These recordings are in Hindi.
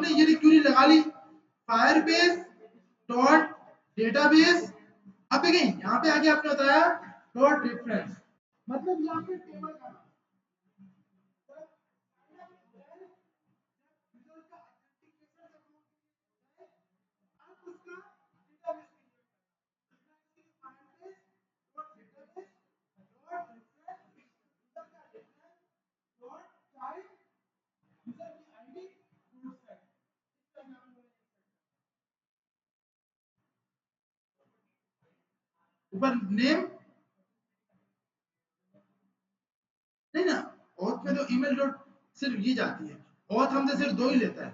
हमने ये क्यूरी लगा ली फायरबेस डॉट डेटाबेस। अब देखें यहाँ पे आगे आपने बताया डॉट रेफरेंस, मतलब यहाँ पे टेबल का नाम। ऊपर नेम नहीं ना, ऑथ में तो ईमेल डॉट सिर्फ ये जाती है, ऑथ हमसे सिर्फ दो ही लेता है,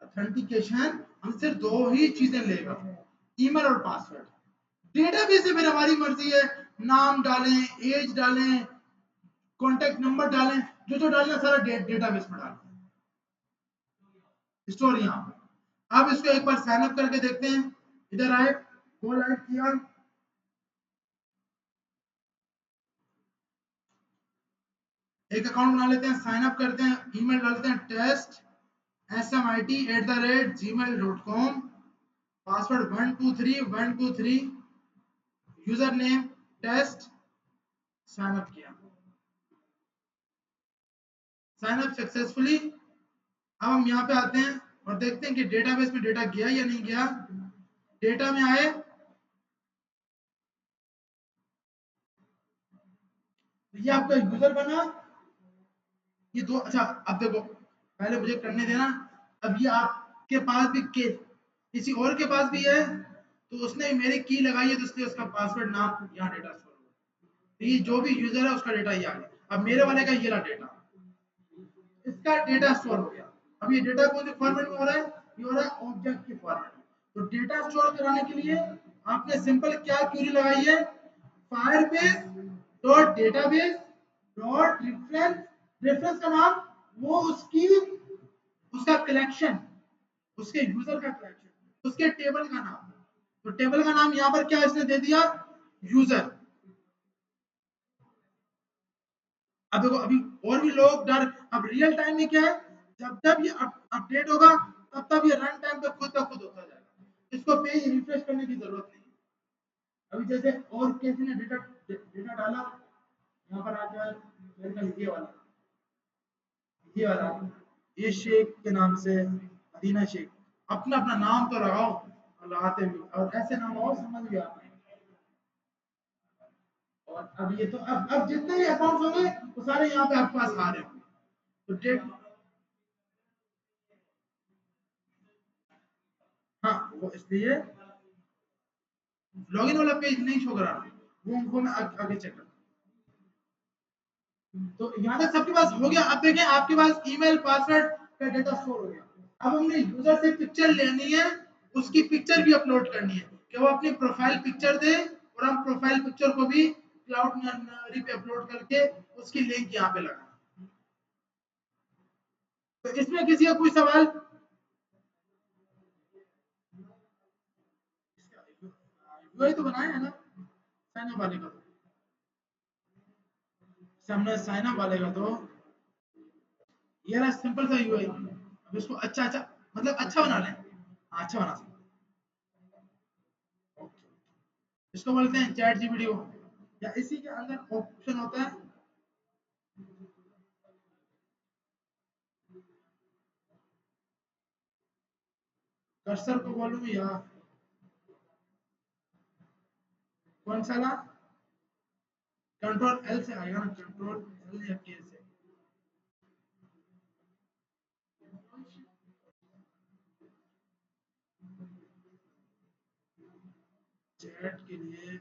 ऑथेंटिकेशन हम सिर्फ दो ही चीजें लेगा, ईमेल और पासवर्ड। डेटाबेस में फिर हमारी मर्जी है, नाम डालें, एज डालें, कॉन्टेक्ट नंबर डालें, जो डालना सारा डेटाबेस में डालते हैं, स्टोर यहाँ पे। अब इसको एक बार साइन अप करके देखते हैं, इधर आए, वो लाइट किया, एक अकाउंट बना लेते हैं, साइन अप करते हैं, ईमेल डालते हैं test smit@gmail.com, password 123 user name test, sign up किया, साइन अप सक्सेसफुली। अब हम यहाँ पे आते हैं और देखते हैं कि डेटाबेस में डेटा गया या नहीं गया। डेटा में आए, ये आपका यूजर बना, ये दो, अच्छा अब देखो पहले मुझे करने देना। अब ये आपके पास भी किसी और के पास भी है, तो उसने मेरी की लगाई है, तो इसलिए उसका पासवर्ड नाम यहाँ डेटा स्टोर होगा। तो ये जो भी यूजर है उसका डेटा ये आ गया। अब मेरे वाले का ये ला डेटा, इसका डेटा स्टोर हो गया। अब ये डेटा कौन से फॉर्मेट में हो रहा है, ये हो रहा है ऑब्जेक्ट के फॉर्मेट में। तो डेटा स्टोर कराने के लिए आपने सिंपल क्या क्वेरी लगाई है, Firebase dot database dot reference, reference का नाम वो उसका कलेक्शन, उसके यूजर का कलेक्शन, उसके टेबल का नाम। तो टेबल का नाम यहाँ पर क्या इसने दे दिया, यूजर। अब देखो अभी और भी लोग डर, अब रियल टाइम में क्या है, जब जब ये अपडेट होगा तब तब ये रन टाइम पे खुद ब खुद होता जाएगा, इसको पेज रिफ्रेश करने की जरूरत नहीं है। अभी जैसे और किसी ने डेटा डेटा डाला, यहाँ पर आता है मेरे का ये वाला ये शेख के नाम से अदीना शेख, अपना अपना नाम तो लगाओ, और लगाते भी और ऐसे नाम हो समझ भी आता है। और अब ये तो अब जितने भी अकाउंट्स होंगे वो सारे यहाँ पे आपके पास आ रहे होंगे। तो डेट, हाँ वो इसलिए लॉगिन वाला पेज नहीं शो करा रहा, वो मैं आगे चेक करता हूँ। तो यहाँ तक सबके पास हो गया। अब देखें आपके पास ईमेल पासवर्ड का डेटा स्टोर हो गया। अब हमने यूजर से पिक्चर लेनी है, उसकी पिक्चर भी अपलोड करनी है कि वो अपनी प्रोफाइल पिक्चर दे, और हम प्रोफाइल पिक्चर को भी क्लाउड नर्सरी पे अपलोड करके उसकी लिंक यहाँ पे लगा। तो इसमें किसी का कोई सवाल, यूआई तो बनाया है ना साइन अप वाले का, तो हमने साइन अप वाले का तो ये रहा सिंपल सा यूआई। अब इसको अच्छा अच्छा मतलब अच्छा बना लें, अच्छा बना सकते हैं। इसको बोलते हैं चैट जीपीटी, या इसी के अंदर ऑप्शन होता है, कर्सर को बोलूं या कौन सा ला, कंट्रोल एल से आएगा ना, कंट्रोल एल या के से। चैट के लिए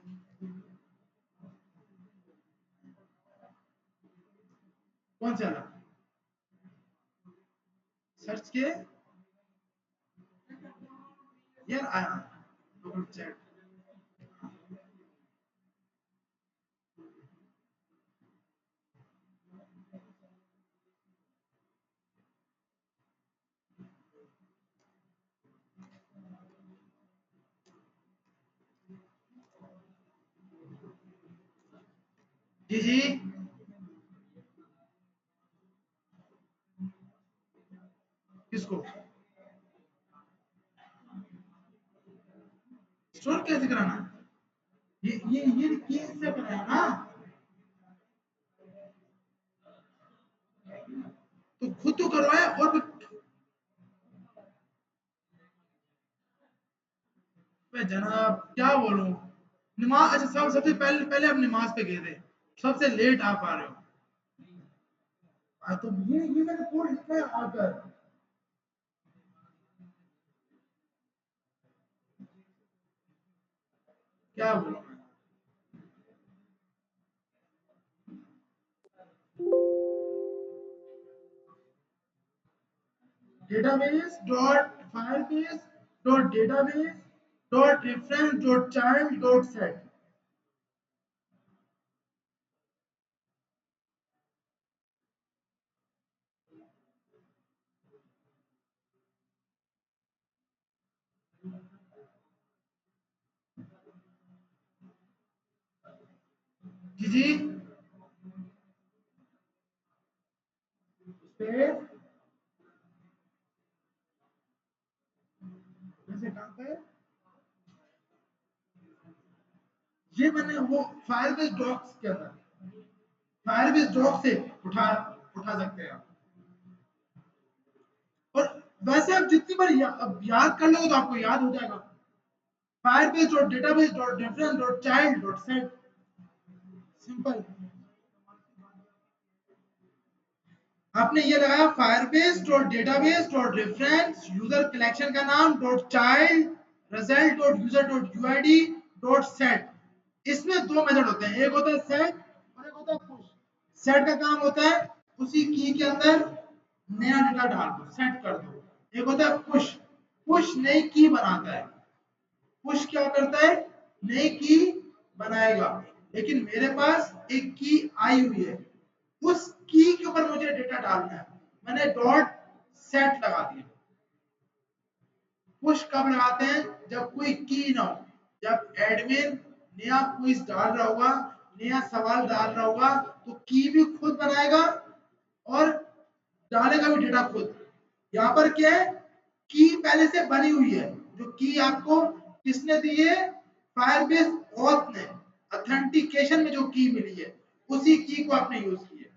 कौन सा ला, सर्च के यार आया गूगल चैट। जी जी, किसको, स्टोर कैसे कराना है? ये की से कराया ना, तो खुद तो करवाया और मैं जनाब क्या बोलूं। नमाज, अच्छा सबसे पहले पहले आप नमाज पे गए थे, सबसे लेट आप आ रहे हो। तो ये मैंने कोड लिखा है आकर। क्या बोलूं मैं। Database dot firebase dot database dot reference dot child dot set. जी जी, स्पेस, वैसे कहाँ पे ये मैंने वो फायरबेस डॉक्स किया था, फायरबेस डॉक से उठा उठा सकते हैं आप। और वैसे आप जितनी बार अब याद कर लोगे तो आपको याद हो जाएगा। Firebase dot database dot reference dot child dot set, simple. आपने ये लगाया Firebase dot database dot reference user collection का नाम dot child result dot user dot UID dot set. इसमें दो मेथड होते हैं, एक होता है सेट और एक होता है पुश। सेट का काम होता है उसी की के अंदर नया डेटा डाल दो, सेट कर दो। एक होता है पुश, पुश नई की बनाता है। पुश क्या करता है, नई की बनाएगा। लेकिन मेरे पास एक की आई हुई है, उस की के ऊपर मुझे डेटा डालना है, मैंने डॉट सेट लगा दिया। पुश कब लगाते हैं, जब कोई की ना हो, जब एडमिन नया क्विज डाल रहा होगा, नया सवाल डाल रहा होगा, तो की भी खुद बनाएगा और डालेगा भी डेटा खुद। यहाँ पर क्या है, की पहले से बनी हुई है। जो की आपको किसने दी है, फायरबेस ऑथ ने ऑथेंटिकेशन में जो की मिली है, उसी की को आपने यूज किया।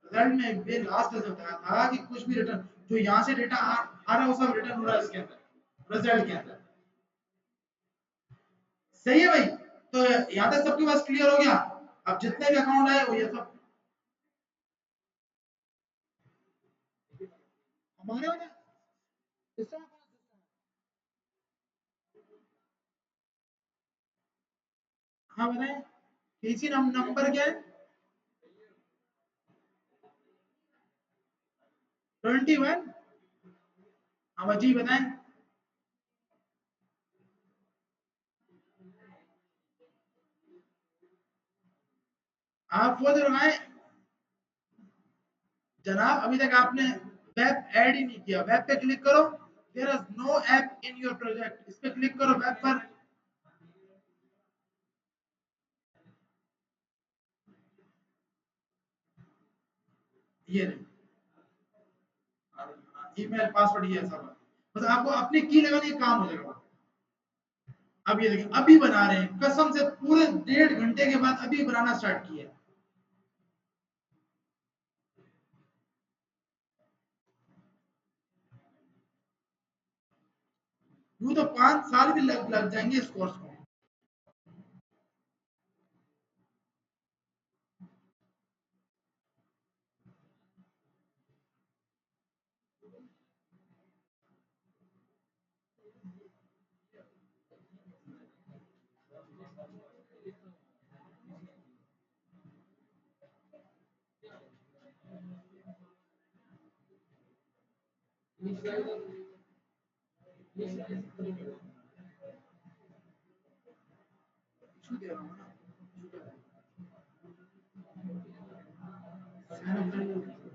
रिजल्ट में भी लास्ट में बताया था कि कुछ भी रिटर्न जो यहाँ से डेटा आ रहा है वो सब रिटर्न हो रहा है इसके अंदर, रिजल्ट के अंदर। सही है भाई। तो यहाँ तक सबके पास क्लियर हो गया। अब जितने भी अकाउंट आए वो ये सब हमारे वाला सिस्टम। हाँ बताएं, किसी नंबर क्या है, 21। हाँ जी बताएं। आप वो जो लगाए जनाब, अभी तक आपने वेब ऐड ही नहीं किया। वेब पे क्लिक करो, there is no app in your project, इस पे क्लिक करो वेब पर। ये नहीं, ईमेल पासवर्ड ये सब है। बस आपको अपनी की लगानी है, काम हो जाएगा। अब ये देखिए अभी बना रहे हैं, कसम से पूरे 1.5 घंटे के बाद अभी बनाना स्टार्ट किया। यूं तो 5 साल भी लग जाएंगे इस कोर्स को। छू दे रहा हूँ ना,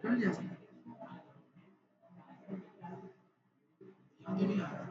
कर लिया इसने। यहाँ तो नहीं आया।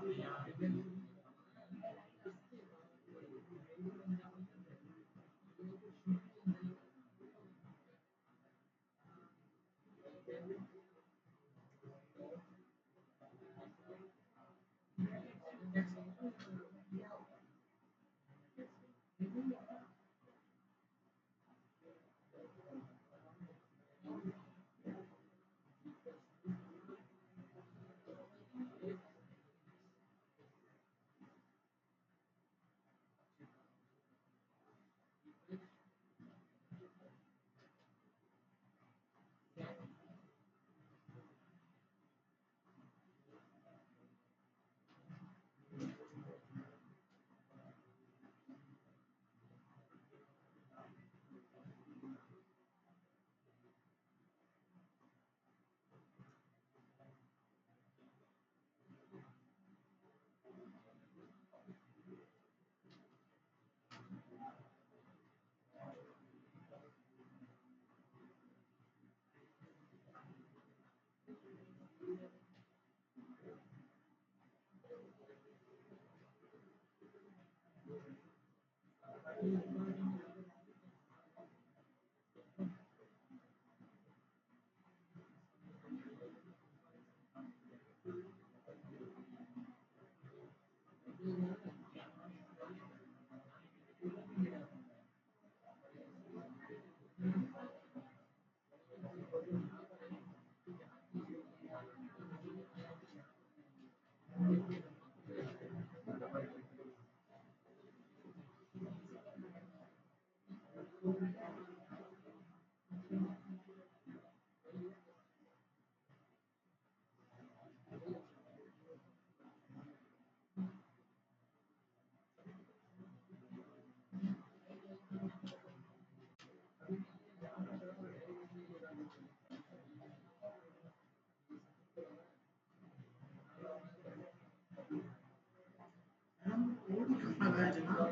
हम कोड कहाँ लगाया जनाब?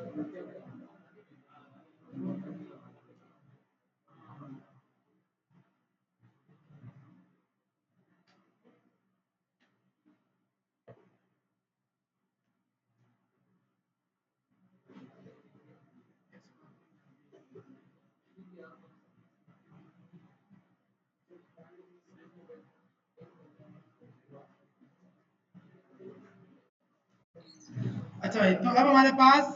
अच्छा भाई, तो अब हमारे पास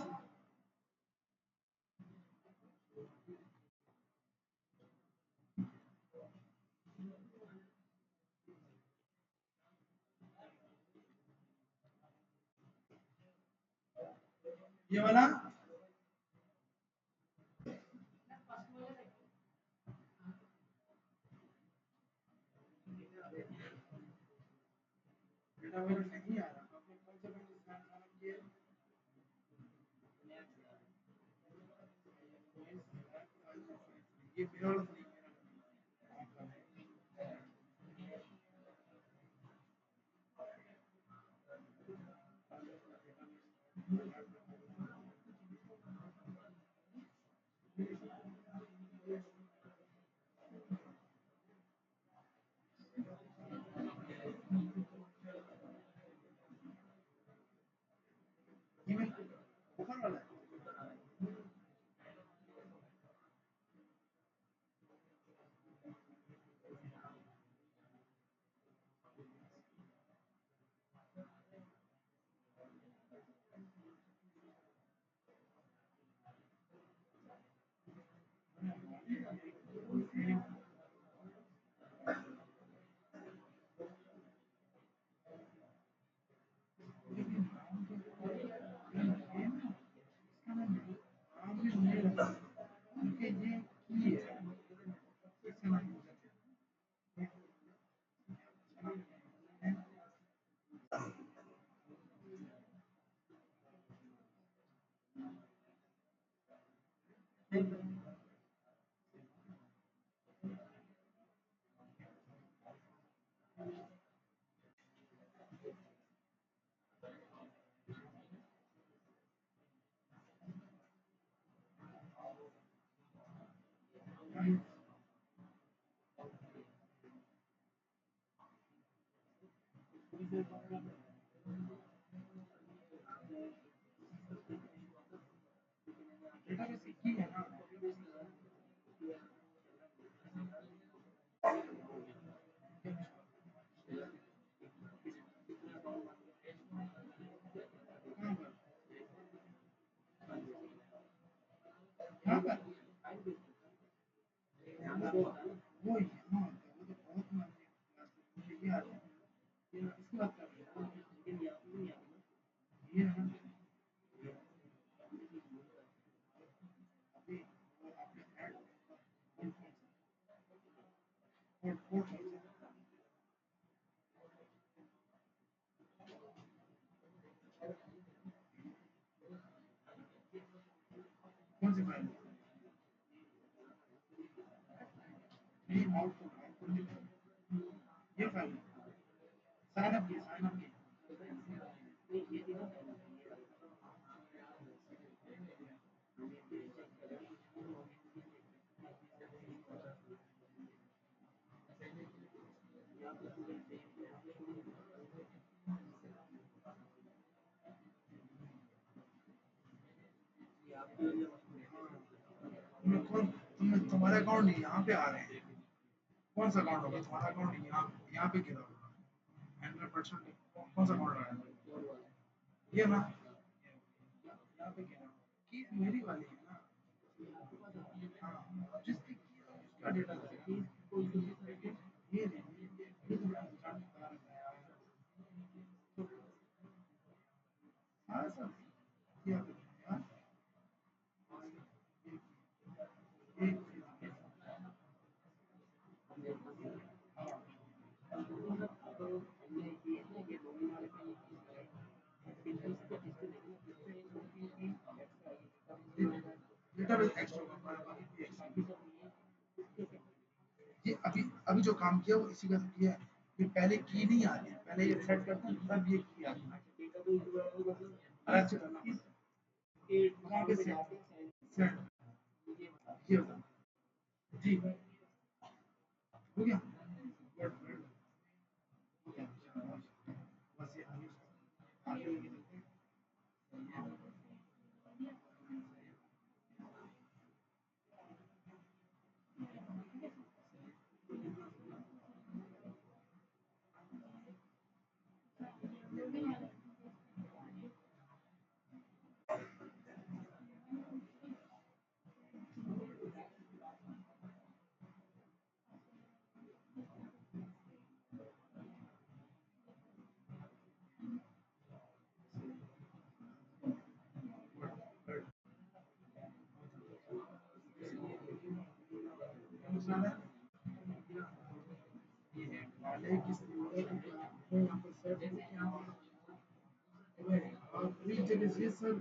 ये वाला डेटा वाला नहीं आ रहा, आपने कौन सा बैंक sign up किया है? ये मेरा वाला तो नहीं, मेरा ईमेल ऊपर वाला है। नाम भी नहीं लगा, क्योंकि ये की है, इसका नाम डेटाबेस एक ही है ना, कहाँ पर? यहाँ पर वो यहाँ होता है, वो तो बहुत मायने क्लास में मुझे ये आता है, ये इसकी बात कर रहे हैं, ये है ना, अभी वो आपने ऐड कौन सा कोड कोड कौन सा कौन सी फाइल नहीं, आउटपुट आउटपुट ये फाइल साइन अप की अकाउंट यहाँ पे आ रहे हैं। कौन सा अकाउंट होगा तुम्हारा? अकाउंट यहाँ पे गिरा होगा 100%। कौन सा अकाउंट लगाया? ये ना, यहाँ पे गिरा कि मेरी वाली है ना। हाँ, जिसकी उसका डेटा लगेगा। ये नहीं, ये तो बड़ा नुकसान बता रखा है यार। सारा सब किया तुमने यार। डेटाबेस एक्स्ट्रा होगा हमारा, बाकी ये अभी अभी जो काम किया वो इसी का किया है। ये पहले की नहीं आती है, पहले ये सेट करते हैं तब ये की आती है। अलग से करना पड़ता है। वहाँ पे सेट ये होता है। जी हो गया। गुड गुड हो गया। बस ये आगे आगे लेके चलते हैं। नुकसान है ये है पहले किस यहाँ पर सेट और पूरी जगह से सर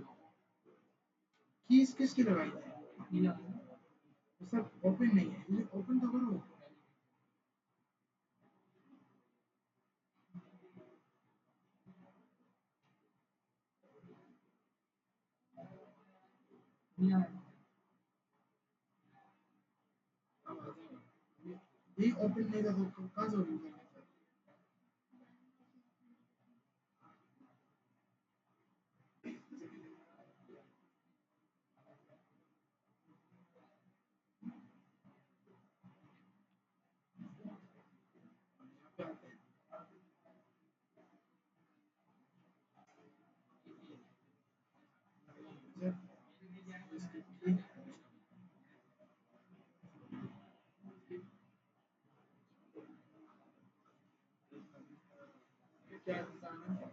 कीज किसकी लगाई थी? वो सब ओपन नहीं है, ये ओपन तो करो। ये ओपन नहीं था तो कहाँ से ओपन करेंगे सर? यहाँ पे आते हैं सर, इसकी की क्या डिजाइन है?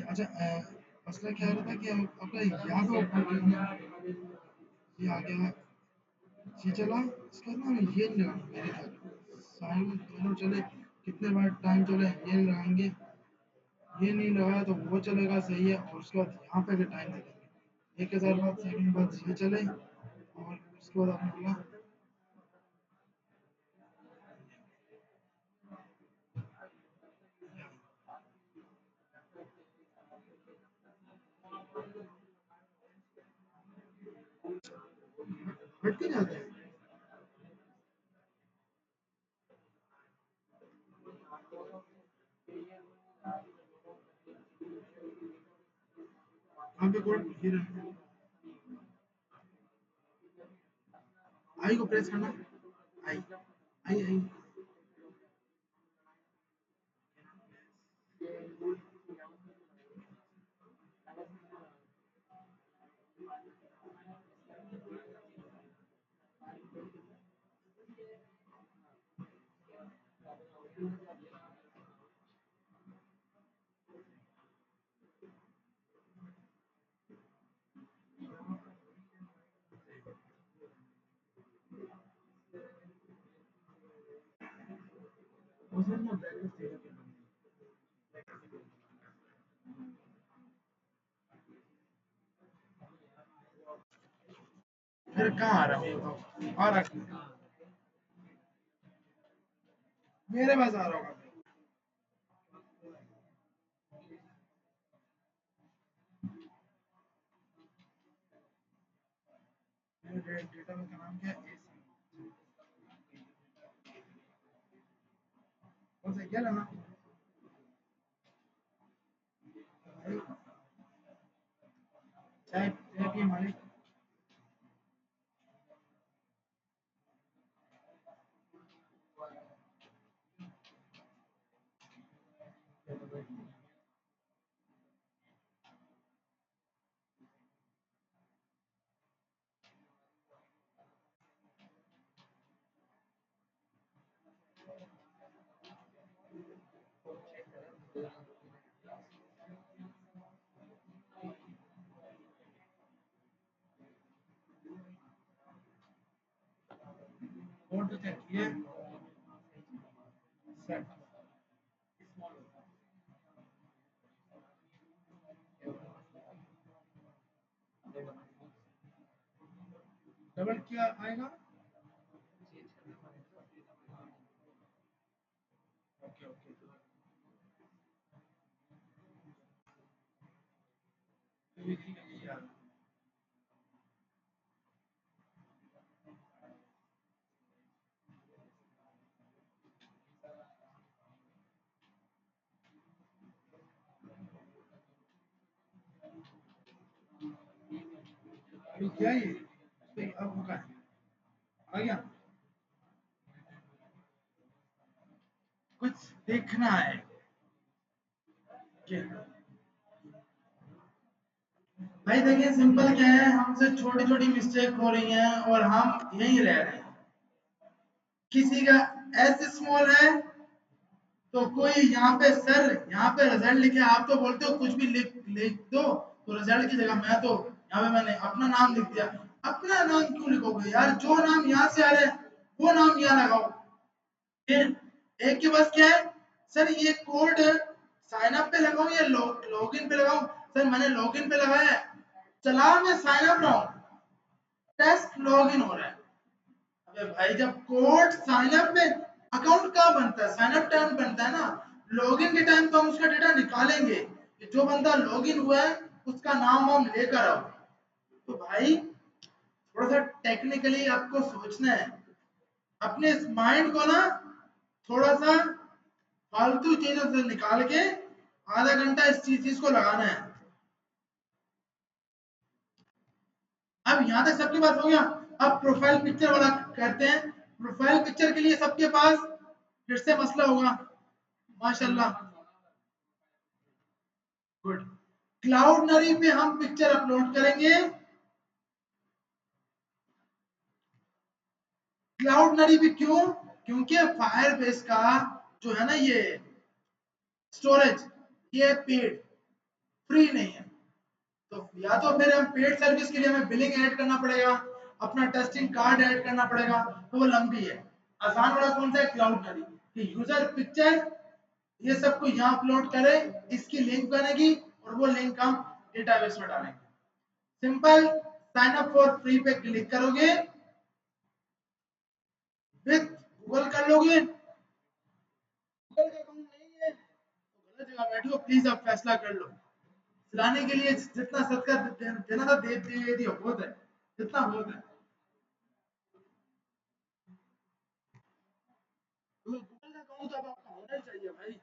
अच्छा मसला क्या हो रहा था कि अपना यहाँ पे ओपन करना, ये आ गया, ये चला। इसका ना ये नहीं लगाना मेरे ख्याल साउंड दोनों चले, कितने बार टाइम चले ये लगाएंगे। ये नहीं लगाया तो वो चलेगा सही है, और उसके बाद यहाँ पे भी टाइम देखेंगे 1000 बाद सेकंड बाद ये चले, और उसके बाद आपने बोला हट के जाते हैं। यहाँ पे कोड ये रहा, आई को प्रेस करना, आई आई आई। फिर कहाँ आ रहा है ये बताओ, आ रहा मेरे पास आ रहा होगा। मेरे डेटा का नाम क्या है, कौन सा क्या लेना भाई, चाय चाय पिए मालिक। और तो चेक किए सेट डबल क्या आएगा। ओके ओके अभी क्या ये तो अब होगा आ गया कुछ देखना है क्या भाई। देखिए सिंपल क्या है, हमसे छोटी छोटी मिस्टेक हो रही हैं और हम यहीं रह रहे हैं। किसी का एस स्मॉल है तो कोई यहाँ पे सर यहाँ पे रिजल्ट लिखे, आप तो बोलते हो कुछ भी लिख लिख दो, तो रिजल्ट की जगह मैं तो यहाँ पे मैंने अपना नाम लिख दिया। अपना नाम क्यों लिखोगे यार, जो नाम यहाँ से आ रहे हैं वो नाम यहाँ लगाओ। फिर एक के पास क्या है, सर ये कोड साइन अप पे लगाऊं या लॉगिन पे लगाऊं। सर मैंने लॉगिन पे लगाया है, चला मैं साइन अप रहा हूँ, टेस्ट लॉगिन हो रहा है। अबे भाई जब कोड साइन अप में, अकाउंट कहाँ बनता है, साइन अप टाइम बनता है ना। लॉगिन के टाइम तो हम उसका डेटा निकालेंगे कि जो बंदा लॉगिन हुआ है उसका नाम हम लेकर आओ। तो भाई थोड़ा सा टेक्निकली आपको सोचना है, अपने इस माइंड को ना थोड़ा सा फालतू चीजों से निकाल के आधा घंटा इस चीज को लगाना है। अब यहाँ तक सबके पास हो गया। अब प्रोफाइल पिक्चर वाला करते हैं। प्रोफाइल पिक्चर के लिए सबके पास फिर से मसला होगा। माशाल्लाह गुड। क्लाउड नरी पे हम पिक्चर अपलोड करेंगे। क्लाउड नरी पे क्यों, क्योंकि फायरबेस का जो है ना ये स्टोरेज ये पेड, फ्री नहीं है। तो या तो फिर हम पेड सर्विस के लिए हमें बिलिंग ऐड करना पड़ेगा, अपना टेस्टिंग कार्ड ऐड करना पड़ेगा, तो वो लंबी है। आसान वाला कौन सा है, क्लाउड नरी, कि यूजर पिक्चर ये सब को यहाँ अपलोड करें, इसकी लिंक बनेगी और वो लिंक हम डेटाबेस में डालेंगे। Simple, sign up for free पे क्लिक करोगे, विद गूगल कर लोगे। गूगल का अकाउंट नहीं है तो गलत जगह बैठे हो, प्लीज आप फैसला कर लो। चलाने के लिए जितना सदका देना था दे दिया, बहुत है, जितना बहुत है। तो गूगल का अकाउंट तो अब आपका होना ही चाहिए भाई।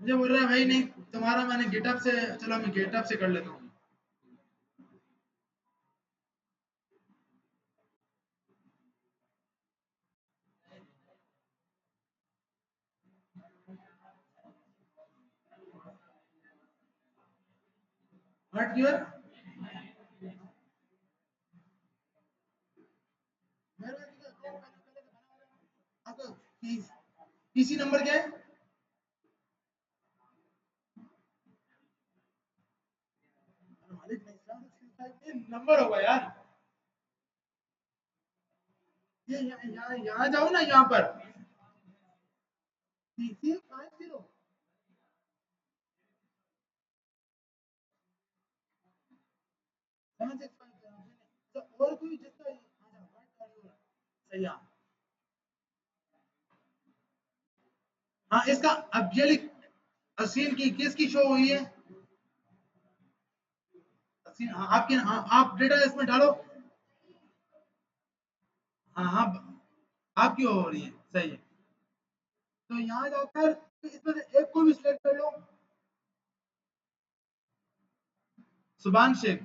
मुझे बोल रहा है भाई नहीं तुम्हारा, मैंने गेटअप से, चलो मैं गेटअप से कर लेता हूँ। व्हाट योर, मेरे अकाउंट आपका पीसी नंबर क्या है। मालिक नहीं, नंबर होगा यार। ये यहाँ जाओ ना, यहाँ पर CC50 765। और कोई जिसका सही है। हाँ इसका अब ये लिख, असील की किसकी शो हुई है? असील, हाँ, आपकी, हाँ, आप डेटा इसमें डालो। हाँ हाँ, आपकी हो रही है, सही है। तो यहाँ जाकर इसमें से एक को भी सिलेक्ट कर लो। सुभान शेख,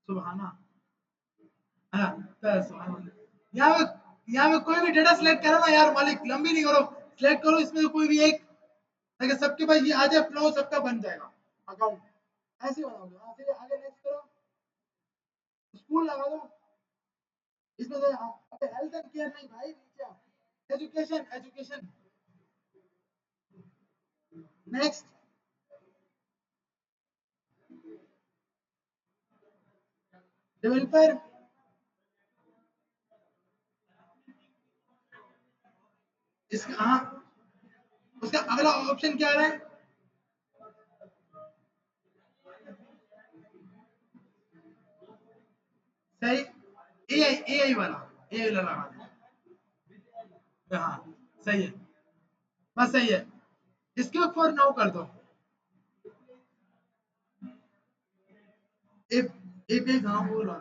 सुभाना, हाँ, तो सुभान, यहाँ पे, यहाँ पे कोई भी डेटा सिलेक्ट करो ना यार मालिक, लंबी नहीं करो, सिलेक्ट करो इसमें से कोई भी एक, ताकि सबके पास ये आ जाए, फ्लो सबका बन जाएगा अकाउंट। ऐसे ही बनाओगे। हाँ, फिर आगे नेक्स्ट करो, स्कूल लगा दो इसमें से। हेल्थ एंड केयर नहीं भाई, नीचे एजुकेशन, एजुकेशन, नेक्स्ट। डेवलपर, इसका, हाँ, उसका अगला ऑप्शन क्या आ रहा है? सही, एआई वाला, एआई वाला लगा दो। हाँ सही है, बस सही है। इसके फॉर नाउ कर दो। एक एक एक, हाँ वो ला।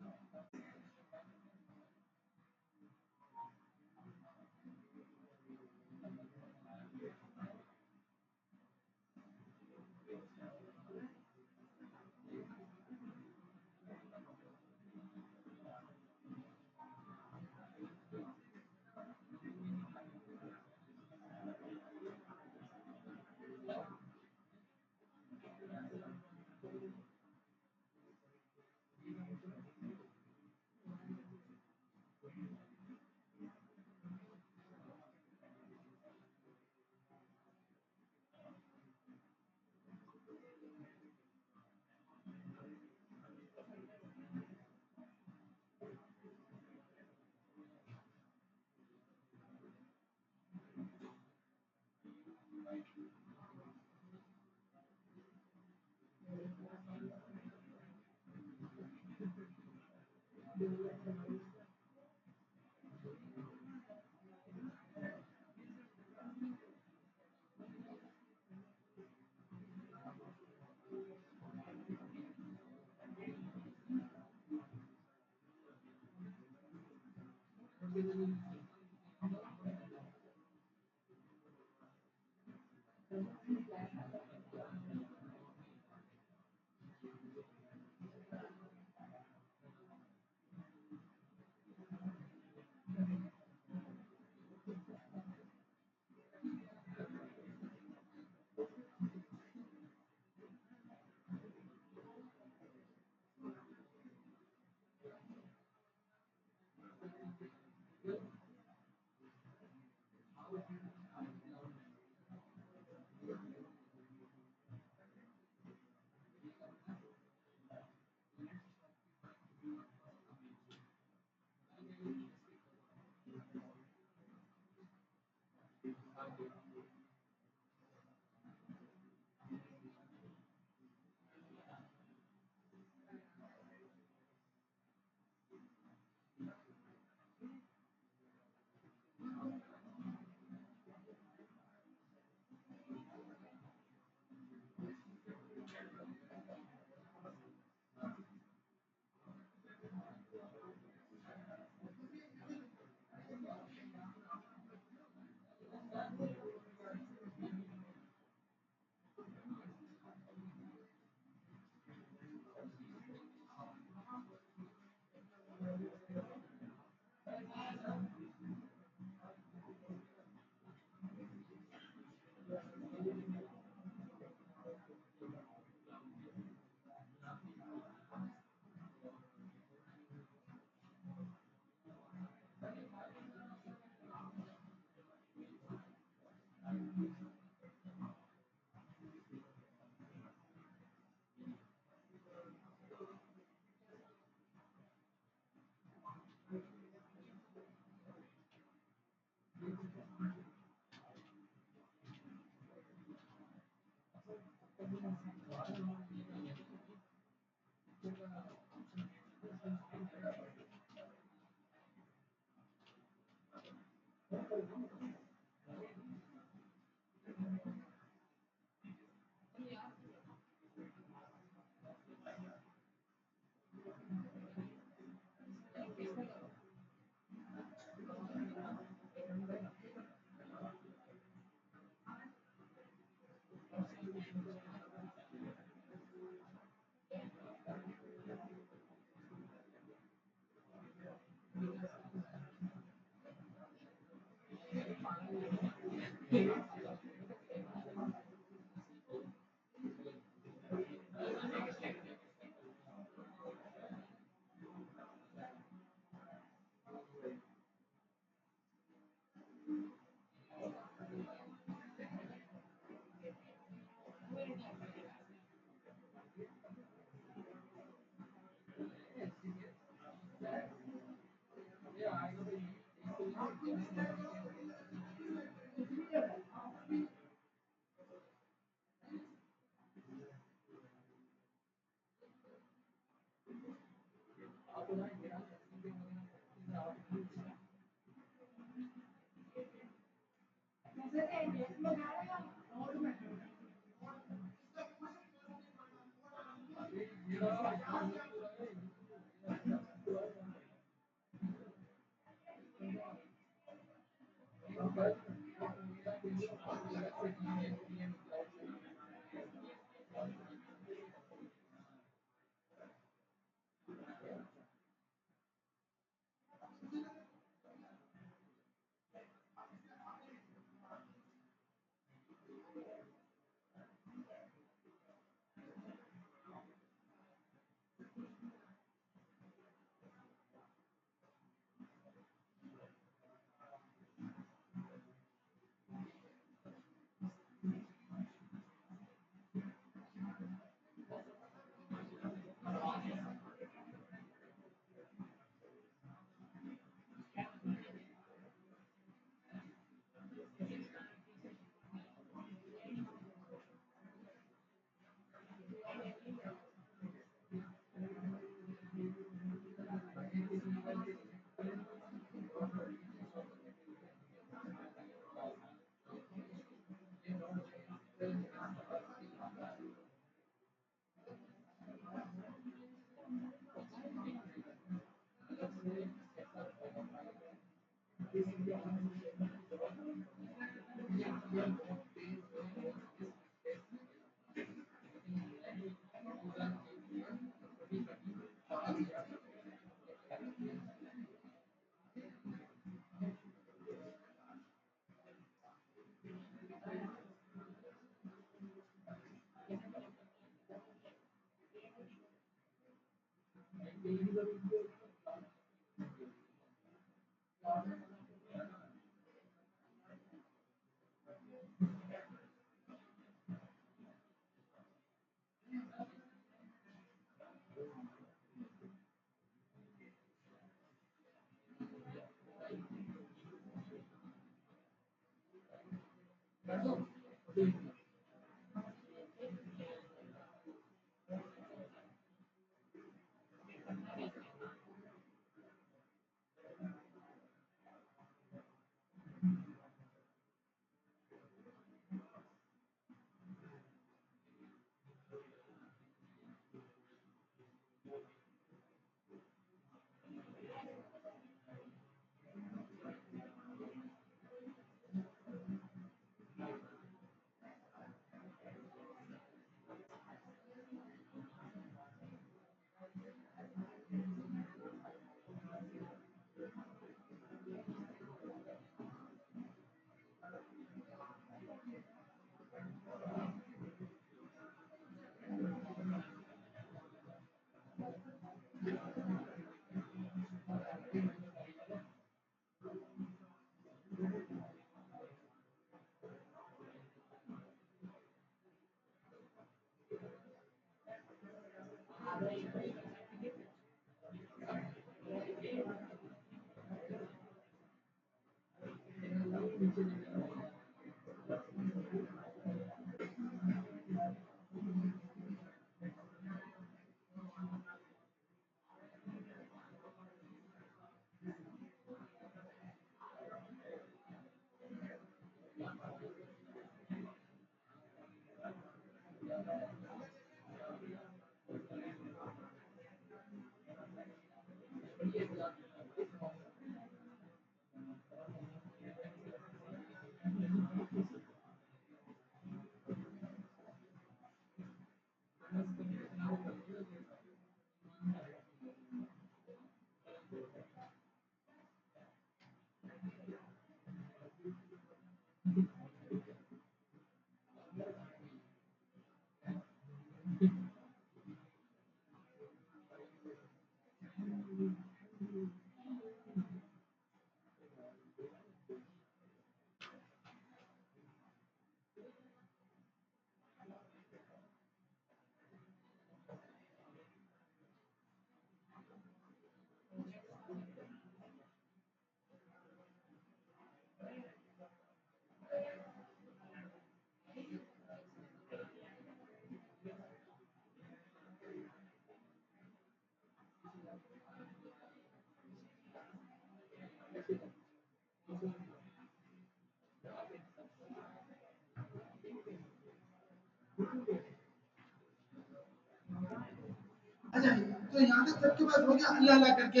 अच्छा, तो यहाँ तक सबके पास हो गया अल्लाह अल्लाह करके।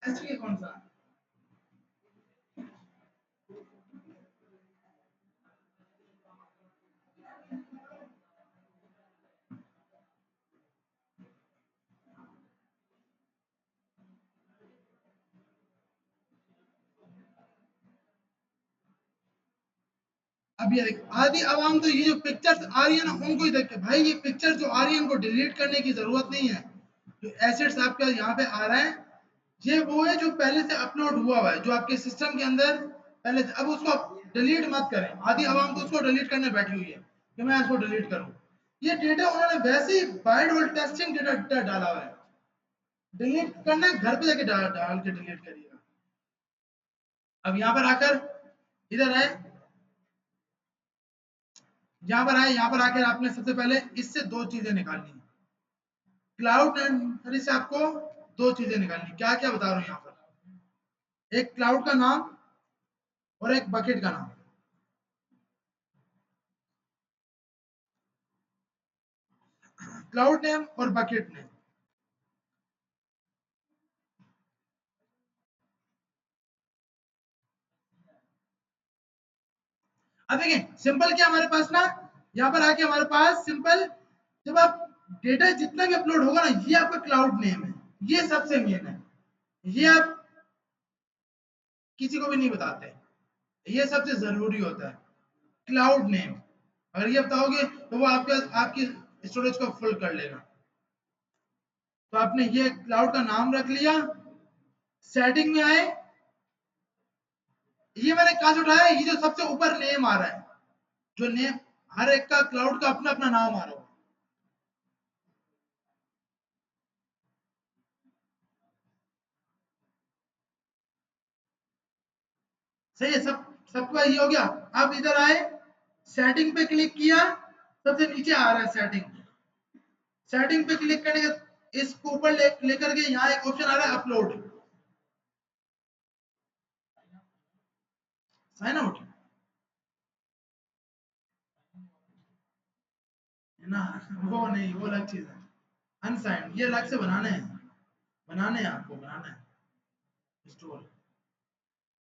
ऐसे ये कौन सा? अब ये देख, आधी आवाम तो ये जो पिक्चर्स आ रही है ना उनको ही देख के, भाई ये पिक्चर जो आ रही है इनको डिलीट करने की जरूरत नहीं है। जो एसेट्स आपके यहाँ पे आ रहा है, ये वो है जो पहले से अपलोड हुआ हुआ है, जो आपके सिस्टम के अंदर पहले से। अब उसको आप डिलीट मत करें। आधी आवाम तो उसको डिलीट करने बैठी हुई है कि मैं इसको डिलीट करूं। ये डेटा उन्होंने वैसे ही बाय डिफॉल्ट टेस्टिंग डेटा डाला हुआ है। डिलीट करना है, घर पे जाके डाल के डिलीट करिएगा। अब यहाँ पर आकर इधर आए, यहाँ पर आए, यहाँ पर आकर आपने सबसे पहले इससे दो चीजें निकालनी है। क्लाउड एंड से आपको दो चीजें निकालनी। क्या क्या बता रहा हूँ यहाँ पर? एक क्लाउड का नाम और एक बकेट का नाम। क्लाउड नेम और बकेट नेम। अब देखिए सिंपल क्या हमारे पास ना, यहाँ पर आके हमारे पास सिंपल, जब आप डेटा जितना भी अपलोड होगा ना, ये आपका क्लाउड नेम है, ये सबसे मेन है। ये आप किसी को भी नहीं बताते, ये सबसे जरूरी होता है क्लाउड नेम। अगर ये बताओगे तो वो आपके आपकी स्टोरेज को फुल कर लेगा। तो आपने ये क्लाउड का नाम रख लिया, सेटिंग में आए, ये मैंने कहा से उठाया, ये जो सबसे ऊपर नेम आ रहा है, जो नेम हर एक का क्लाउड का अपना अपना नाम आ रहा होगा। सही है, सबका ये हो गया। अब इधर आए, सेटिंग पे क्लिक किया, सबसे नीचे आ रहा है सेटिंग। सेटिंग पे क्लिक करने के इसको ऊपर लेकर के यहाँ एक ऑप्शन आ रहा है अपलोड, साइन आउट है ना, वो नहीं, वो अलग चीज है। अनसाइंड ये अलग से बनाने हैं, बनाने हैं, आपको बनाना है स्टोर।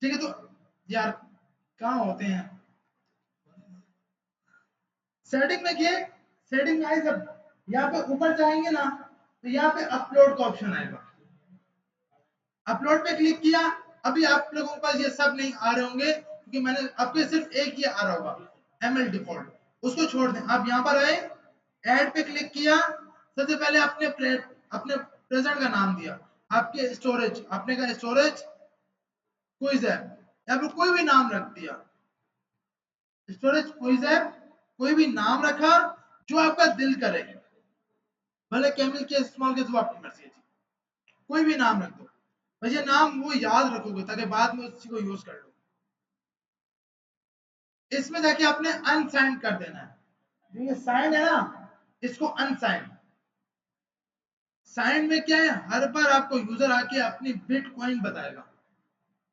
ठीक है, तो यार कहाँ होते हैं सेटिंग में किए, सेटिंग में आए सब, यहाँ पे ऊपर जाएंगे ना, तो यहाँ पे अपलोड का ऑप्शन आएगा, अपलोड पे क्लिक किया। अभी आप लोगों के पास ये सब नहीं आ रहे होंगे, क्योंकि मैंने आपके सिर्फ एक ही आ रहा होगा, एमएल डिफॉल्ट, उसको छोड़ दें। आप यहाँ पर आए, ऐड पे क्लिक किया, सबसे पहले अपने प्रेजेंट का नाम दिया, आपके स्टोरेज, आपने कहा स्टोरेज क्विज ऐप, या फिर कोई भी नाम रख दिया, स्टोरेज क्विज ऐप, कोई भी नाम रखा जो आपका दिल करे, भले कैमल के इस्तेमाल के, जो आपकी मर्जी है, कोई भी नाम रख दो, बस ये नाम वो याद रखोगे ताकि बाद में उसी को यूज कर लो। इसमें जाके आपने अनसाइन कर देना है, ये साइन है ना, इसको अनसाइन। साइन में क्या है, हर बार आपको यूजर आके अपनी बिटकॉइन बताएगा,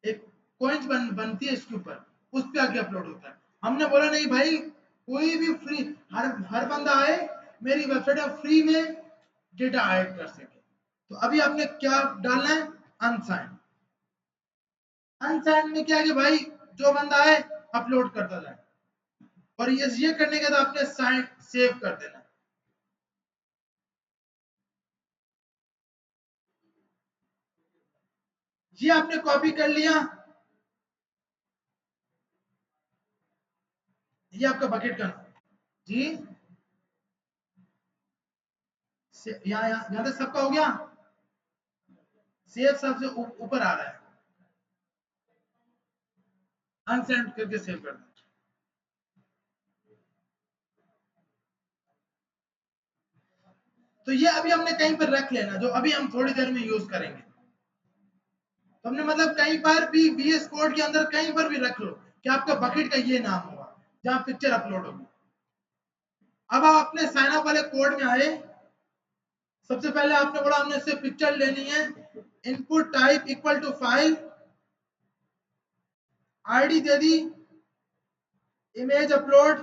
एक कॉइन्स बनती है इसके ऊपर, उस पे आके अपलोड होता है। हमने बोला नहीं भाई, कोई भी फ्री, हर हर बंदा आए मेरी वेबसाइट में फ्री में डेटा ऐड कर सके। तो अभी आपने क्या डालना है, अनसाइन। अनसाइन में क्या है कि भाई जो बंदा आए अपलोड करता जाए, और ये करने के बाद आपने साइन सेव कर देना। ये आपने कॉपी कर लिया, ये आपका बकेट का नाम जी, यहाँ तक सबका हो गया, सेव सबसे ऊपर आ रहा है, अनसेंड करके सेव कर दें। तो ये अभी हमने कहीं पर रख लेना, जो अभी हम थोड़ी देर में यूज करेंगे। तो हमने मतलब कहीं पर भी बीएस कोड के अंदर कहीं पर भी रख लो कि आपका बकेट का ये नाम होगा, जहां पिक्चर अपलोड होगी। अब आप अपने साइन अप वाले कोड में आए, सबसे पहले आपने बोला हमने इससे पिक्चर लेनी है, input type equal to file, ID दे दी, इमेज अपलोड,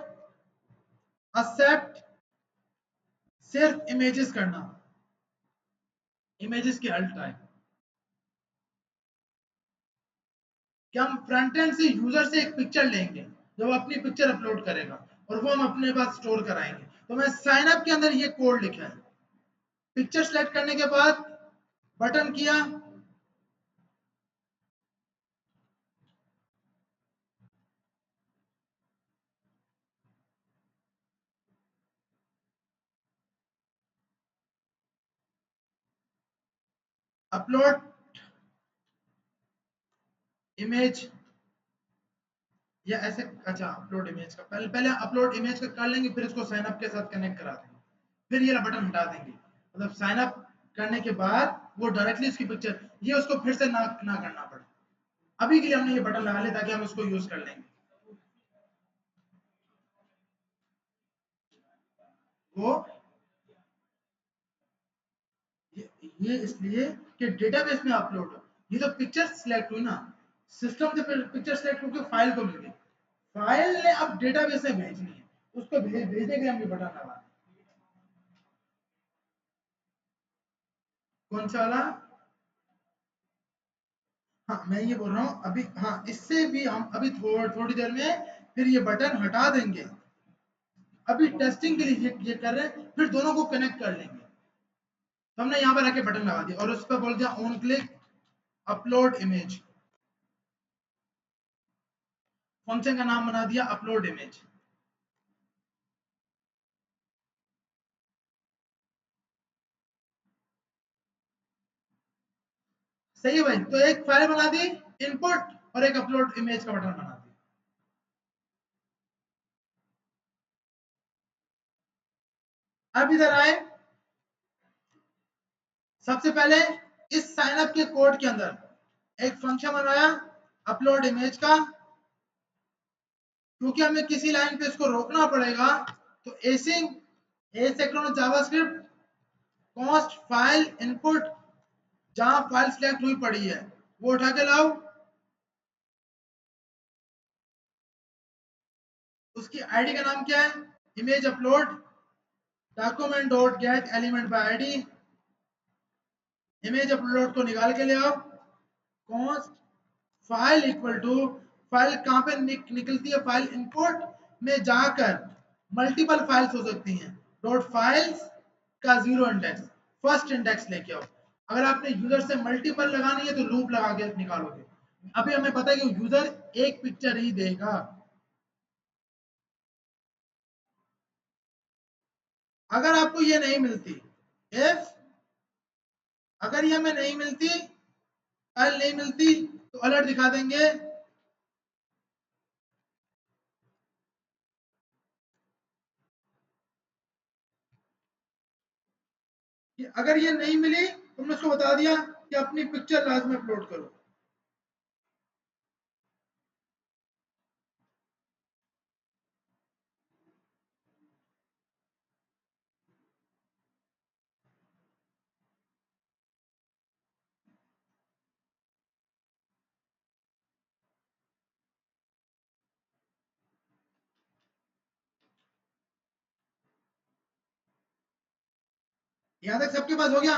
एक्सेप्ट, सिर्फ इमेजेस करना, इमेजेस की अल्ट टाइप, कि हम फ्रंट एंड से यूजर से एक पिक्चर लेंगे, जो अपनी पिक्चर अपलोड करेगा, और वो हम अपने पास स्टोर कराएंगे। तो मैं साइन अप के अंदर ये कोड लिखा है, पिक्चर सेलेक्ट करने के बाद बटन किया, अपलोड इमेज, या ऐसे, अच्छा अपलोड इमेज का पहले पहले अपलोड इमेज का कर लेंगे, फिर इसको साइन अप के साथ कनेक्ट करा देंगे, फिर ये बटन हटा देंगे, मतलब साइन अप करने के बाद वो डायरेक्टली उसकी पिक्चर, ये उसको फिर से ना करना पड़े। अभी के लिए हमने ये बटन लगा लिया ताकि हम इसको यूज कर लेंगे। वो ये इसलिए कि डेटाबेस में अपलोड हो, ये तो पिक्चर सिलेक्ट हुई ना, सिस्टम से पिक्चर सिलेक्ट होकर फाइल को मिल गई, फाइल ने अब डेटाबेस में भेजनी है, उसको भेजने के लिए हम ये बटन लगा। कौन सा वाला, हाँ मैं ये बोल रहा हूँ अभी, हाँ इससे भी हम अभी थोड़ी देर में फिर ये बटन हटा देंगे, अभी टेस्टिंग के लिए ये कर रहे हैं, फिर दोनों को कनेक्ट कर लेंगे। तो हमने यहाँ पर आके बटन लगा दिया और उस पर बोल दिया on click upload image, function का नाम बना दिया अपलोड इमेज। सही है भाई, तो एक फाइल बना दी इनपुट और एक अपलोड इमेज का बटन बना दी। अब इधर आए, सबसे पहले इस साइन अप के कोड के अंदर एक फंक्शन बनाया अपलोड इमेज का, क्योंकि हमें किसी लाइन पे इसको रोकना पड़ेगा, तो async asynchronous JavaScript const file input, जहां फाइल सिलेक्ट हुई पड़ी है वो उठा के लाओ, उसकी आईडी का नाम क्या है, image upload, document dot get element by ID, image upload को निकाल के ले आओ, const file equal to, file कहां पे निकलती है, फाइल इनपुट में जाकर मल्टीपल फाइल्स हो सकती हैं, डॉट फाइल्स का जीरो इंडेक्स, फर्स्ट इंडेक्स लेके आओ। अगर आपने यूजर से मल्टीपल लगानी है तो लूप लगा के निकालोगे, अभी हमें पता है कि यूजर एक पिक्चर ही देगा। अगर आपको ये नहीं मिलती, इफ अगर ये हमें नहीं मिलती, फाइल नहीं मिलती, तो अलर्ट दिखा देंगे कि अगर ये नहीं मिली तो हमने उसको बता दिया कि अपनी पिक्चर लाजमी अपलोड करो। यहां तक सबके पास हो गया।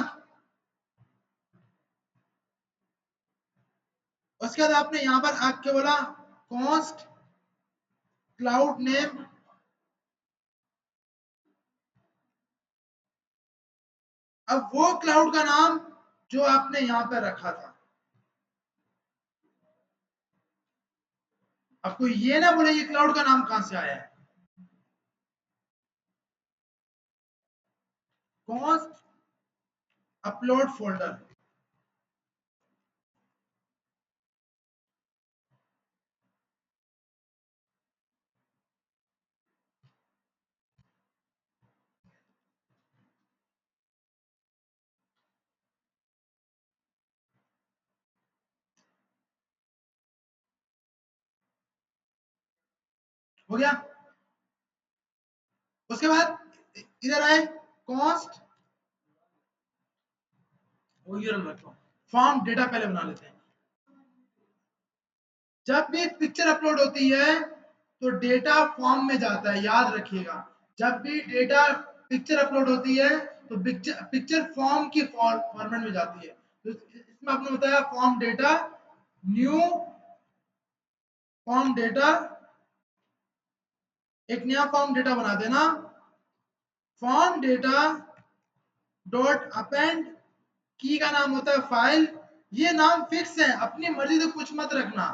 उसके बाद आपने यहां पर आके बोला कॉस्ट क्लाउड नेम, अब वो क्लाउड का नाम जो आपने यहां पर रखा था, आपको ये ना बोले ये क्लाउड का नाम कहां से आया है, कॉस्ट अपलोड फोल्डर, हो गया। उसके बाद इधर आए, कॉस्ट फॉर्म डेटा पहले बना लेते हैं। जब भी पिक्चर अपलोड होती है तो डेटा फॉर्म में जाता है, याद रखिएगा, जब भी डेटा पिक्चर अपलोड होती है तो पिक्चर फॉर्म की फॉर्मेट में जाती है, तो इसमें आपने बताया form data, new form data, एक नया फॉर्म डेटा बना देना, फॉर्म डेटा डॉट अपेंड, की का नाम होता है फाइल, ये नाम फिक्स है, अपनी मर्जी से कुछ मत रखना,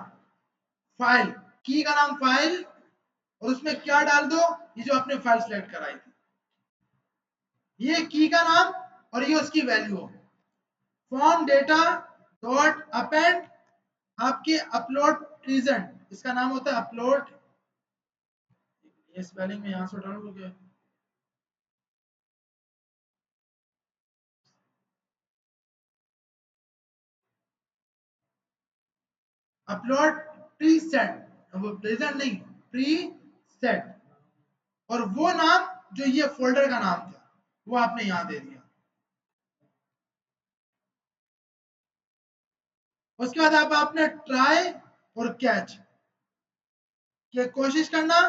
फाइल, की का नाम फाइल, और उसमें क्या डाल दो, ये जो आपने फाइल सेलेक्ट कराई थी, ये की का नाम और ये उसकी value, form data dot append आपके अपलोड प्रेजेंट, इसका नाम होता है अपलोड, ये स्पेलिंग में यहां से उठा लोगे, अपलोड प्री सेट, वो प्रेजेंट नहीं, प्री सेट, और वो नाम जो ये फोल्डर का नाम था वो आपने यहां दे दिया। उसके बाद आप आपने ट्राई और कैच की कोशिश करना,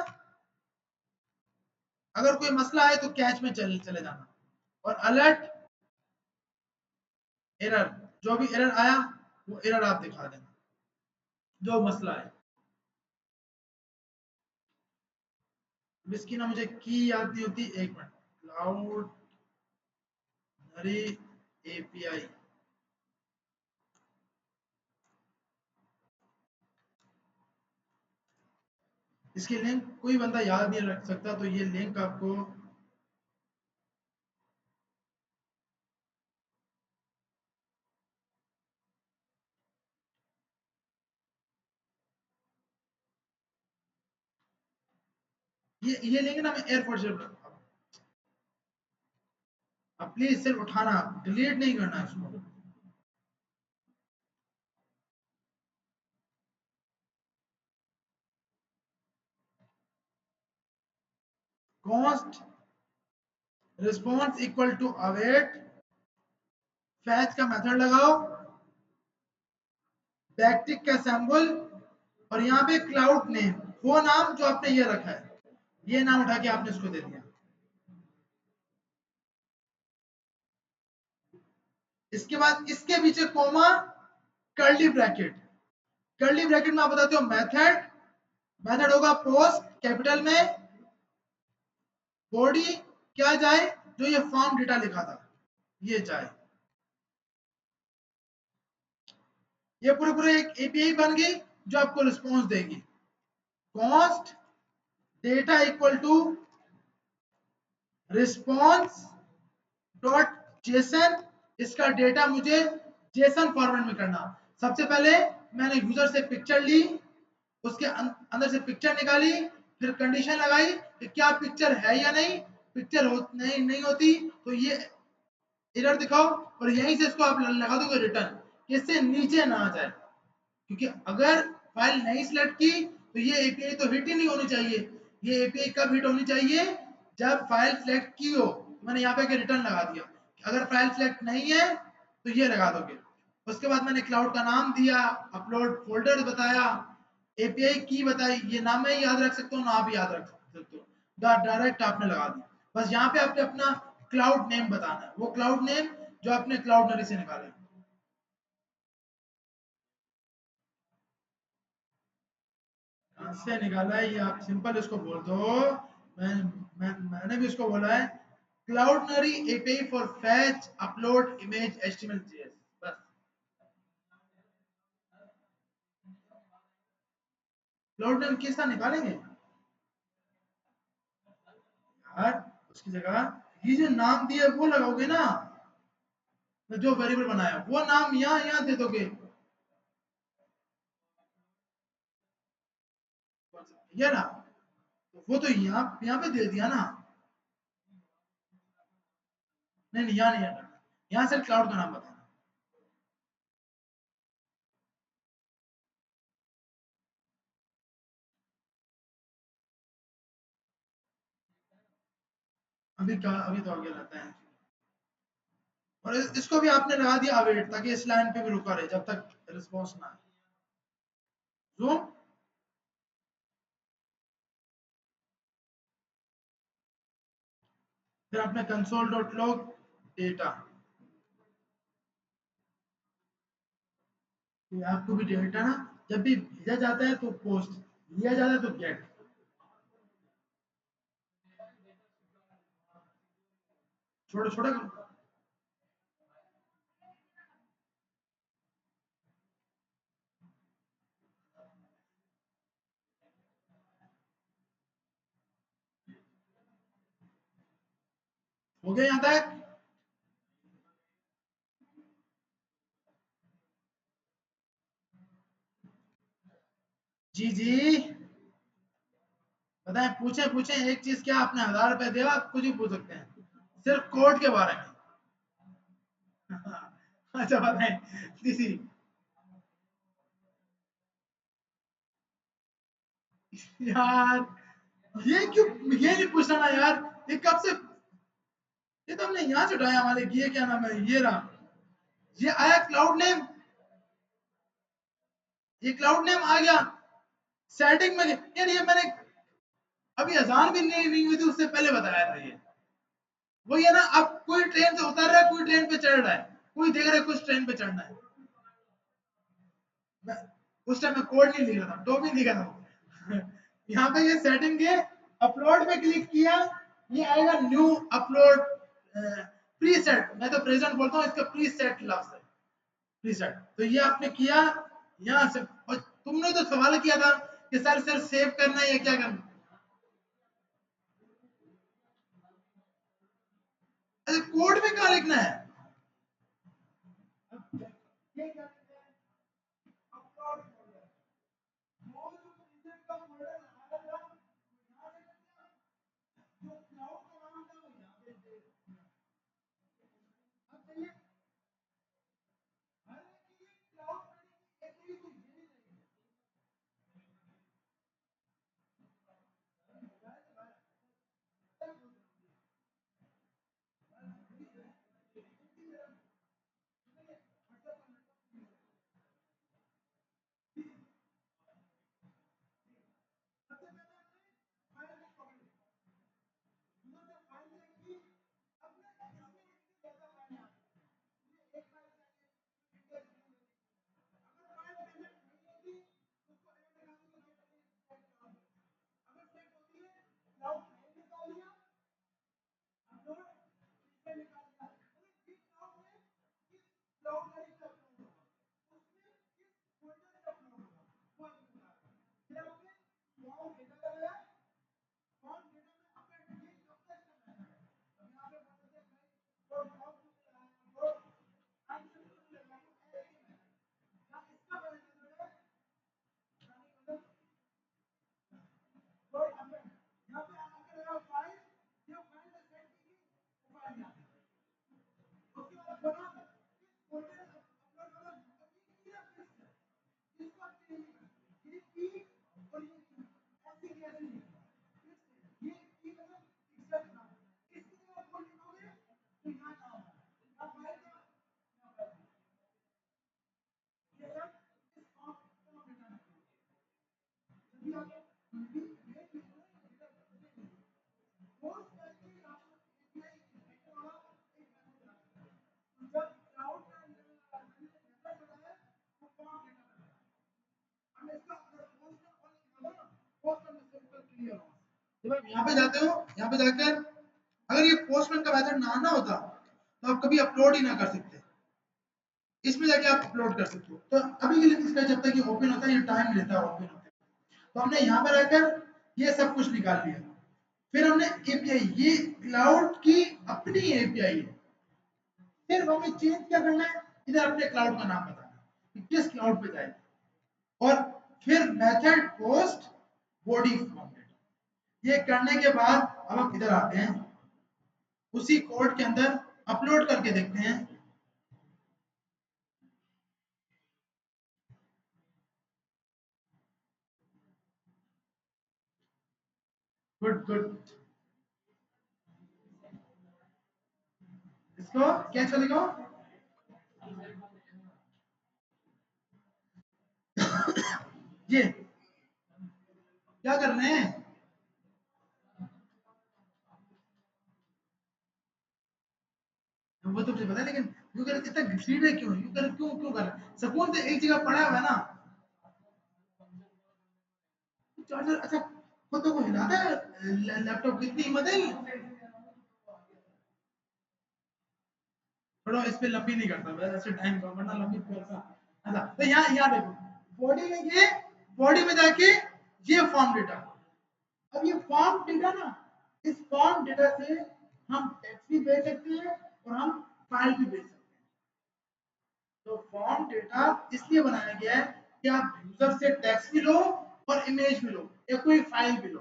अगर कोई मसला है तो कैच में चले जाना, और अलर्ट एरर, जो भी एरर आया वो एरर आप दिखा देना, जो मसला है। इसकी ना मुझे की याद नहीं होती, एक मिनट, क्लाउड हरी एपीआई, इसकी लिंक कोई बंदा याद नहीं रख सकता, तो ये लिंक आपको ये लेंगे ना, मैं एयरपोर्ट से अब प्लीज सिर्फ उठाना, डिलीट नहीं करना है इसको। Const response equal to await, fetch का मेथड लगाओ, बैकटिक का सैंपल, और यहाँ पे क्लाउड नेम, वो नाम जो आपने ये रखा है, ये नाम उठा के आपने इसको दे दिया। इसके बाद इसके पीछे comma, curly bracket, curly bracket में आप बताते हो मेथड, मेथड होगा पोस्ट कैपिटल में, बॉडी क्या जाए, जो ये फॉर्म डेटा लिखा था ये जाए। ये पूरे पूरे एक एपीआई बन गई जो आपको रिस्पॉन्स देगी। Const data equal to response dot JSON, इसका डेटा मुझे जेसन फॉर्मेट में करना। सबसे पहले मैंने यूजर से पिक्चर ली, उसके अंदर से पिक्चर निकाली, फिर कंडीशन लगाई कि क्या पिक्चर है या नहीं, पिक्चर नहीं होती तो ये एरर दिखाओ, और यहीं से इसको आप लगा दोगे रिटर्न, इससे नीचे ना आ जाए, क्योंकि अगर फाइल नहीं सिलेक्ट की तो ये एपीआई तो हिट ही नहीं होनी चाहिए। ये एपीआई कब हिट होनी चाहिए, जब फाइल सिलेक्ट की हो। मैंने यहाँ पे रिटर्न लगा दिया, अगर फाइल सिलेक्ट नहीं है तो ये लगा दोगे। उसके बाद मैंने क्लाउड का नाम दिया, अपलोड फोल्डर बताया, एपीआई की बताई, ये ना मैं याद रख सकता हूँ ना आप याद रख सकते हो, डायरेक्ट आपने लगा दी। बस यहाँ पे आपने अपना क्लाउड नेम बताना है, वो क्लाउड नेम जो आपने क्लाउडनरी से निकाला है। से निकाला है ये आप सिंपल इसको बोल दो। मैंने भी इसको बोला है Cloudinary API for fetch upload image HTML JS, बस। क्लाउडनरी किस तरह निकालेंगे यार, उसकी जगह ये जो नाम दिया वो लगाओगे ना, जो वेरिएबल बनाया वो नाम यहाँ यहाँ दे दोगे। ये ना, वो तो यहाँ पे दे दिया ना। नहीं नहीं, यहाँ नहीं है, यहाँ से क्लाउड का नाम बताना। अभी तो आगे रहता है, और इसको भी आपने लगा दिया अवेट, ताकि इस लाइन पे भी रुका रहे जब तक रिस्पॉन्स ना आए। जूम, फिर आपने कंसोल डॉट लॉग डेटा, आपको भी डेटा ना जब भी भेजा जाता है तो पोस्ट, लिया जाता है तो गेट। छोटा छोटा हो गया यहाँ तक। जी जी, बताएं, पूछे पूछे, एक चीज क्या आपने 1000 रुपए दिया, आप कुछ भी पूछ सकते हैं, सिर्फ कोड के बारे में। अच्छा बताएं जी जी। यार ये क्यों, ये नहीं पूछना ना यार, ये कब से, ये तो हमने यहाँ से उठाया हमारे, ये क्या नाम है, ये रहा, ये आया क्लाउड नेम, ये क्लाउड नेम आ गया सेटिंग में। यार ये मैंने अभी अजान भी नहीं हुई थी उससे पहले बताया था ये। वही है ना, अब कोई ट्रेन से उतर रहा है, कोई ट्रेन पे चढ़ रहा है, कोई देख रहा है कुछ ट्रेन पे चढ़ना है। उस टाइम मैं कोड नहीं लिख रहा था, टॉपिक लिखा था। यहाँ पे ये सेटिंग के अपलोड पे क्लिक किया, ये आएगा न्यू अपलोड प्रीसेट, मैं तो प्रेजेंट बोलता हूँ, इसका प्रीसेट लफ्ज है, प्रीसेट। तो ये आपने किया यहाँ से, और तुमने तो सवाल किया था कि सर सेव करना है या क्या करना। अच्छा कोड में कहाँ लिखना है, ये क्या लिखना है, अपलोड फोल्डर, वो जो प्रीसेट का फोल्डर लगाया था, यहाँ से जब आप यहाँ पे जाते हो, यहाँ पे जाकर अगर ये पोस्टमैन का मेथड ना आना होता तो आप कभी अपलोड ही ना कर सकते। इसमें जाके आप अपलोड कर सकते हो। तो अभी के लिए इसका जब तक ये ओपन होता है, ये टाइम लेता है ओपन होते, तो हमने यहाँ पर आकर ये सब कुछ निकाल लिया। फिर हमने एपीआई, ये क्लाउड की अपनी एपीआई है। फिर हमें चेंज क्या करना है, इधर अपने क्लाउड का नाम बताना है कि किस क्लाउड पे जाए, और फिर method post body form data. ये करने के बाद अब हम इधर आते हैं, उसी कोड के अंदर अपलोड करके देखते हैं। Good good. इसको क्या चलेगा, ये क्या कर रहे हैं, वो तो मुझे पता है, लेकिन यू कर इतना घसीट है क्यों, यू कर क्यों क्यों कर रहे हैं? सुकून तो एक जगह पड़ा हुआ है ना। चार्जर अच्छा खुद को हिलाता है लैपटॉप, कितनी हिम्मत है। थोड़ा इस पे लंबी नहीं करता मैं, ऐसे टाइम का वरना लंबी करता। अच्छा तो यहाँ देखो बॉडी में, ये बॉडी में जाके ये फॉर्म डेटा। अब ये फॉर्म डेटा ना, इस फॉर्म डेटा से हम टेक्स्ट भी भेज सकते हैं और हम फाइल भी भेज सकते हैं। तो फॉर्म डेटा इसलिए बनाया गया है कि आप यूजर से टेक्स्ट भी लो और इमेज भी लो या कोई फाइल भी लो।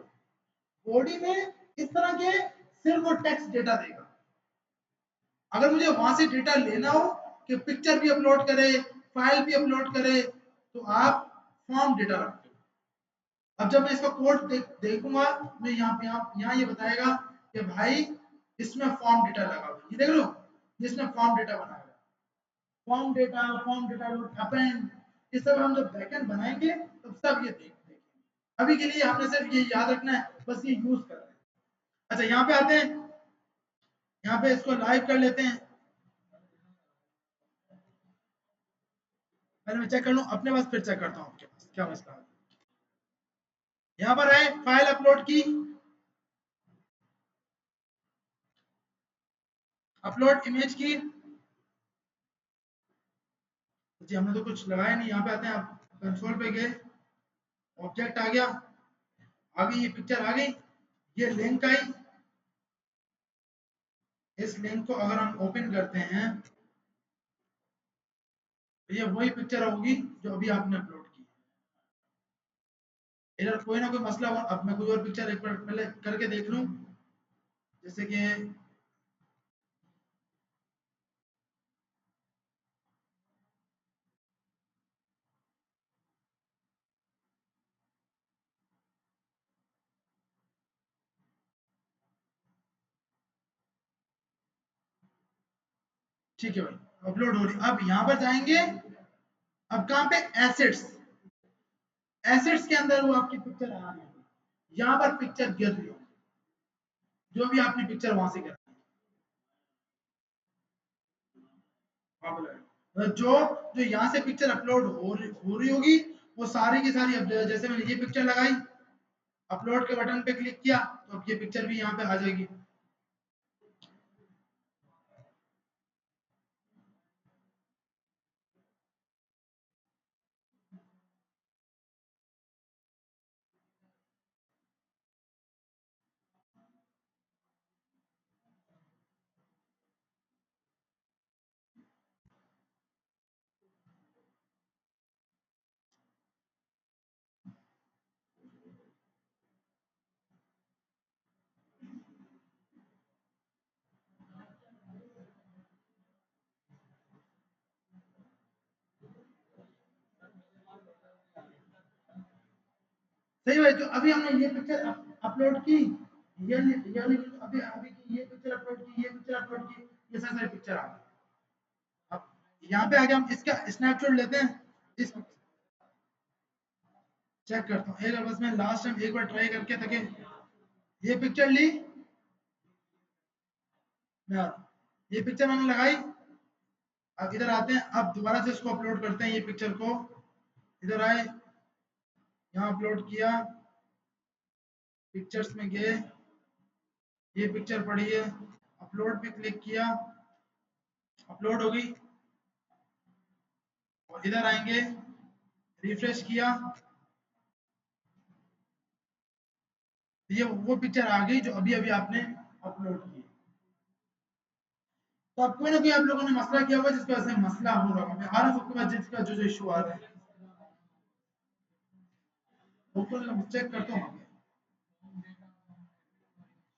बॉडी में इस तरह के सिर्फ वो टेक्स्ट डेटा देगा। अगर मुझे वहां से डेटा लेना हो कि पिक्चर भी अपलोड करे, फाइल भी अपलोड करे, तो आप फॉर्म डेटा रखते हो। अब जब मैं इसका कोड देखूंगा, मैं यहाँ ये बताएगा कि भाई इसमें फॉर्म डेटा लगा हुआ है, ये देख लो, इसमें फॉर्म डेटा बना हुआ है। फॉर्म डेटा डॉट अपेंड, ये सब हम जब बैकएंड बनाएंगे तब सब ये देखेंगे। अभी के लिए हमने सिर्फ ये याद रखना है, बस ये यूज कर रहे हैं। अच्छा यहाँ पे आते हैं, यहाँ पे इसको लाइव कर लेते हैं। पहले मैं चेक कर लूं अपने पास, फिर चेक करता हूं आपके पास क्या मसला है। यहाँ पर है फाइल अपलोड की, अपलोड इमेज की। जी हमने तो कुछ लगाया नहीं। यहाँ पे आते हैं, आप कंसोल पे गए, ऑब्जेक्ट आ गया, आ गई ये पिक्चर आ गई, ये लिंक आई। इस लिंक को अगर हम ओपन करते हैं तो ये वही पिक्चर होगी जो अभी आपने अपलोड की। इधर कोई ना कोई मसला हो, अब मैं कोई और पिक्चर एक बार पहले करके देख लूं, जैसे कि ठीक है भाई अपलोड हो रही। अब यहाँ पर जाएंगे, अब कहाँ पे एसेट्स, एसेट्स के अंदर वो आपकी पिक्चर आ रही है, यहाँ पर पिक्चर गिर रही है, जो भी आपने पिक्चर वहां से गिरा वहां पे लगे। जो जो यहाँ से पिक्चर अपलोड हो रही होगी वो सारी की सारी, अब जैसे मैंने ये पिक्चर लगाई, अपलोड के बटन पे क्लिक किया तो अब ये पिक्चर भी यहाँ पे आ जाएगी। सही भाई, तो अभी हमने ये पिक्चर अपलोड की, ये अभी अभी की ये पिक्चर अपलोड की, ये पिक्चर अपलोड की, ये सारी पिक्चर आ गई। अब यहाँ पे आगे हम इसका स्नैपशॉट लेते हैं, इस चेक करता हूँ एक बार, बस मैं लास्ट टाइम एक बार ट्राई करके ताकि ये पिक्चर ली मैं, ये पिक्चर मैंने लगाई। अब इधर आते हैं, अब दोबारा से इसको अपलोड करते हैं ये पिक्चर को। इधर आए, यहाँ अपलोड किया, पिक्चर्स में गए, ये पिक्चर पड़ी है, अपलोड पे क्लिक किया, अपलोड हो गई। और इधर आएंगे, रिफ्रेश किया, ये वो पिक्चर आ गई जो अभी अभी आपने अपलोड की। तो अब कोई ना कोई आप लोगों ने मसला किया होगा जिसकी वजह से मसला हो रहा है, आ रहा है सबके पास जिसका जो जो इशू आ रहा है, चेक करता हूँ।